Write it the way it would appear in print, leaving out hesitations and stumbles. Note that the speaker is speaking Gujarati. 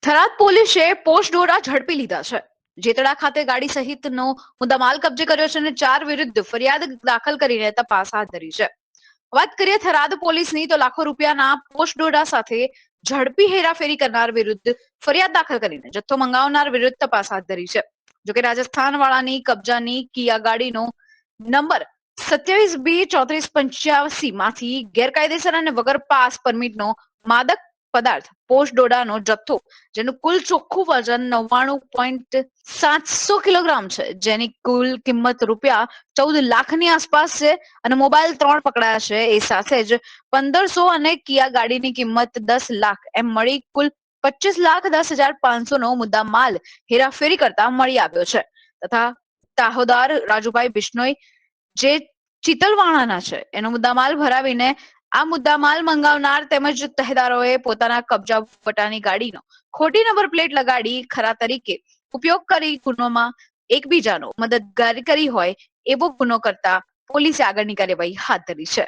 થરાદ પોલીસે પોસ્ટ દોરા ઝડપી લીધા છે। જેતડા ખાતે ગાડી સહિતનો મુદ્દામાલ કબજે કર્યો છે અને 4 વિરુદ્ધ ફરિયાદ દાખલ કરીને તપાસ હાથ ધરી છે। વાત કરીએ થરાદ પોલીસની તો લાખો રૂપિયાના પોસ્ટ દોરા સાથે ઝડપી હેરાફેરી કરનાર વિરુદ્ધ ફરિયાદ દાખલ કરીને જથ્થો મંગાવનાર વિરુદ્ધ તપાસ હાથ ધરી છે। જોકે રાજસ્થાન વાળાની કબજાની કિયા ગાડીનો નંબર 27B3485 માંથી ગેરકાયદેસર અને વગર પાસ પરમિટનો માદક પદાર્થ પોસ્ટ દોડાનો જથ્થો જેનું કુલ ચોખ્ખું વજન 99.700 કિલોગ્રામ છે, જેની કુલ કિંમત રૂપિયા 14 લાખની આસપાસ છે અને મોબાઈલ 3 પકડાયા છે। એ સાથે જ 1500 અને કિયા ગાડીની કિંમત 10 લાખ એમ મળી કુલ 25,10,500 નો મુદ્દા માલ હેરાફેરી કરતા મળી આવ્યો છે। તથા તાહોદાર રાજુભાઈ બિશ્નોઈ જે ચિતલવાણાના છે એનો મુદ્દામાલ ભરાવીને આ મુદ્દામાલ મંગાવનાર તેમજ તહેદારોએ પોતાના કબજા વટાની ગાડીનો ખોટી નંબર પ્લેટ લગાડી ખરા તરીકે ઉપયોગ કરી ગુનોમાં એકબીજાનો મદદગારી કરી હોય એવો ગુનો કરતા પોલીસે આગળની કાર્યવાહી હાથ ધરી છે।